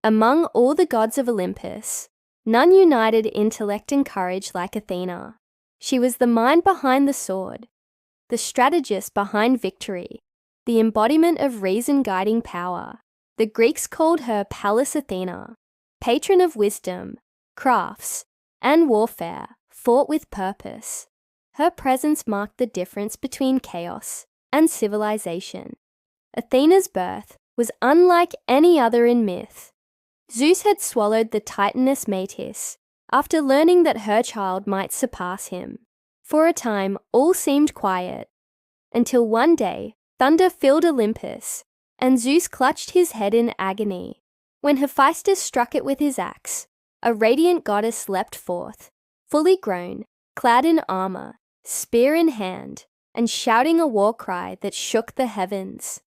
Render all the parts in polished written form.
Among all the gods of Olympus, none united intellect and courage like Athena. She was the mind behind the sword, the strategist behind victory, the embodiment of reason guiding power. The Greeks called her Pallas Athena, patron of wisdom, crafts, and warfare, fought with purpose. Her presence marked the difference between chaos and civilization. Athena's birth was unlike any other in myth. Zeus had swallowed the Titaness Metis after learning that her child might surpass him. For a time, all seemed quiet, until one day, thunder filled Olympus, and Zeus clutched his head in agony. When Hephaestus struck it with his axe, a radiant goddess leapt forth, fully grown, clad in armor, spear in hand, and shouting a war cry that shook the heavens.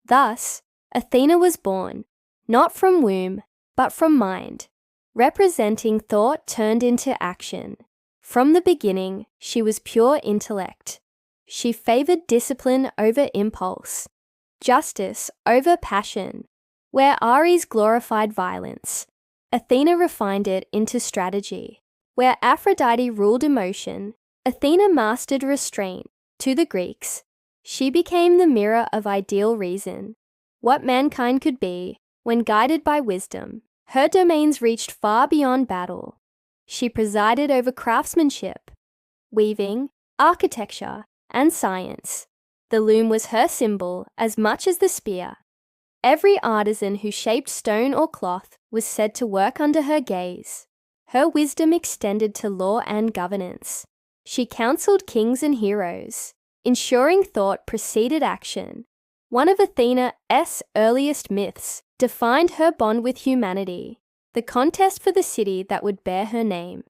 Thus, Athena was born, not from womb, but from mind, representing thought turned into action. From the beginning, she was pure intellect. She favored discipline over impulse, justice over passion. Where Ares glorified violence, Athena refined it into strategy. Where Aphrodite ruled emotion, Athena mastered restraint. To the Greeks, she became the mirror of ideal reason, what mankind could be when guided by wisdom. Her domains reached far beyond battle. She presided over craftsmanship, weaving, architecture, and science. The loom was her symbol as much as the spear. Every artisan who shaped stone or cloth was said to work under her gaze. Her wisdom extended to law and governance. She counseled kings and heroes, ensuring thought preceded action. One of Athena's earliest myths defined her bond with humanity, the contest for the city that would bear her name.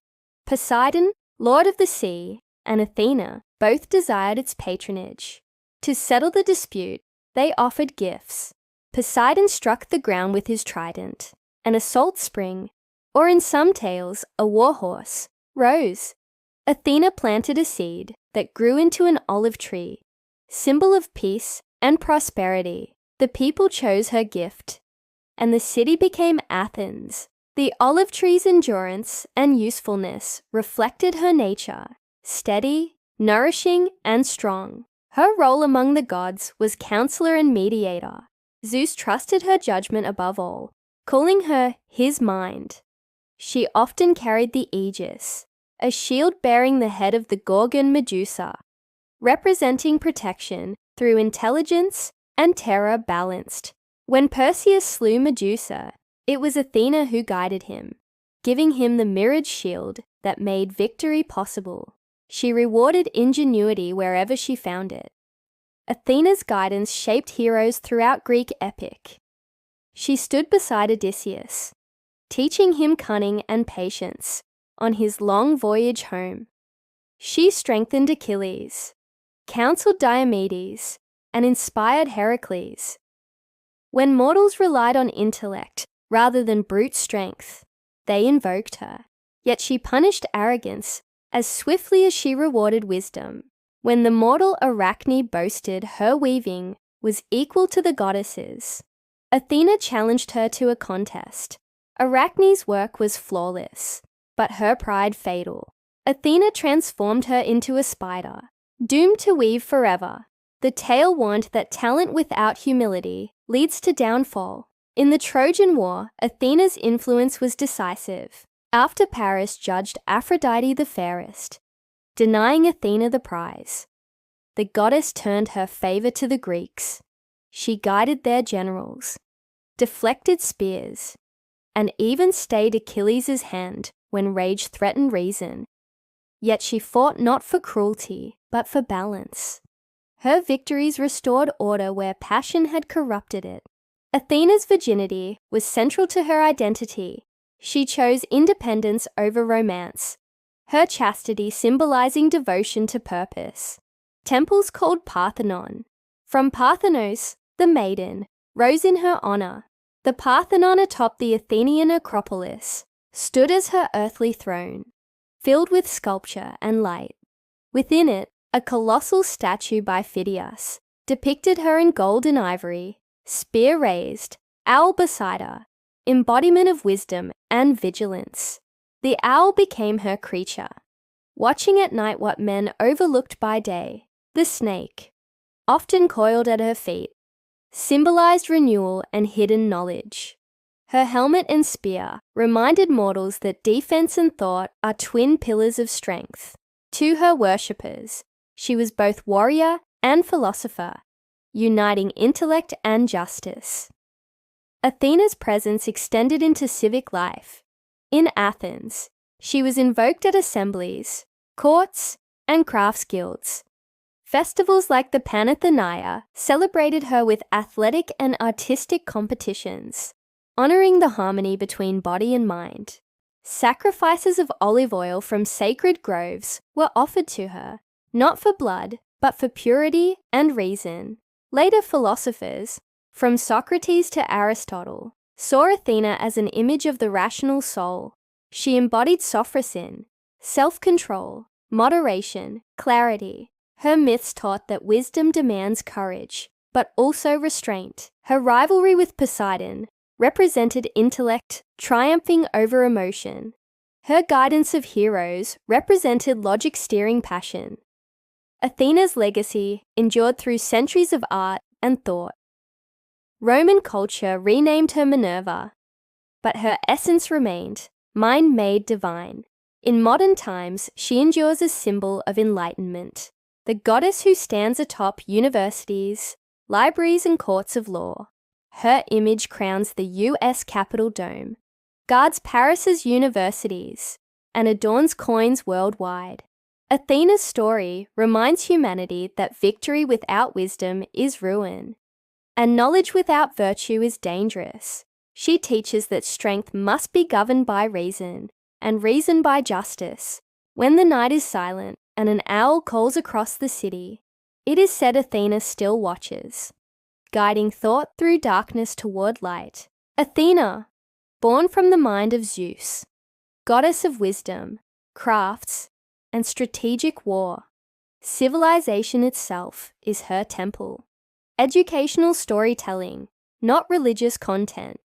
Poseidon, lord of the sea, and Athena both desired its patronage. To settle the dispute, they offered gifts. Poseidon struck the ground with his trident, and a salt spring, or in some tales, a war horse, rose. Athena planted a seed that grew into an olive tree, symbol of peace and prosperity. The people chose her gift, and the city became Athens. The olive tree's endurance and usefulness reflected her nature, steady, nourishing, and strong. Her role among the gods was counselor and mediator. Zeus trusted her judgment above all, calling her his mind. She often carried the aegis, a shield bearing the head of the Gorgon Medusa, representing protection through intelligence and terror balanced. When Perseus slew Medusa, it was Athena who guided him, giving him the mirrored shield that made victory possible. She rewarded ingenuity wherever she found it. Athena's guidance shaped heroes throughout Greek epic. She stood beside Odysseus, teaching him cunning and patience on his long voyage home. She strengthened Achilles, counseled Diomedes, and inspired Heracles. When mortals relied on intellect rather than brute strength, they invoked her. Yet she punished arrogance as swiftly as she rewarded wisdom. When the mortal Arachne boasted her weaving was equal to the goddesses, Athena challenged her to a contest. Arachne's work was flawless, but her pride fatal. Athena transformed her into a spider, doomed to weave forever. The tale warned that talent without humility leads to downfall. In the Trojan War, Athena's influence was decisive. After Paris judged Aphrodite the fairest, denying Athena the prize, the goddess turned her favor to the Greeks. She guided their generals, deflected spears, and even stayed Achilles' hand when rage threatened reason. Yet she fought not for cruelty, but for balance. Her victories restored order where passion had corrupted it. Athena's virginity was central to her identity. She chose independence over romance, her chastity symbolizing devotion to purpose. Temples called Parthenon. From Parthenos, the maiden, rose in her honor. The Parthenon atop the Athenian Acropolis stood as her earthly throne, filled with sculpture and light. Within it, a colossal statue by Phidias depicted her in gold and ivory, spear raised, owl beside her, embodiment of wisdom and vigilance. The owl became her creature, watching at night what men overlooked by day. The snake, often coiled at her feet, symbolized renewal and hidden knowledge. Her helmet and spear reminded mortals that defense and thought are twin pillars of strength. To her worshippers, she was both warrior and philosopher, uniting intellect and justice. Athena's presence extended into civic life. In Athens, she was invoked at assemblies, courts, and crafts guilds. Festivals like the Panathenea celebrated her with athletic and artistic competitions, honoring the harmony between body and mind. Sacrifices of olive oil from sacred groves were offered to her, not for blood, but for purity and reason. Later philosophers, from Socrates to Aristotle, saw Athena as an image of the rational soul. She embodied sophrosyn, self-control, moderation, clarity. Her myths taught that wisdom demands courage, but also restraint. Her rivalry with Poseidon represented intellect triumphing over emotion. Her guidance of heroes represented logic steering passion. Athena's legacy endured through centuries of art and thought. Roman culture renamed her Minerva, but her essence remained, mind made divine. In modern times, she endures as symbol of enlightenment, the goddess who stands atop universities, libraries, and courts of law. Her image crowns the US Capitol Dome, guards Paris's universities, and adorns coins worldwide. Athena's story reminds humanity that victory without wisdom is ruin, and knowledge without virtue is dangerous. She teaches that strength must be governed by reason, and reason by justice. When the night is silent and an owl calls across the city, it is said Athena still watches, guiding thought through darkness toward light. Athena, born from the mind of Zeus, goddess of wisdom, crafts, and strategic war. Civilization itself is her temple. Educational storytelling, not religious content.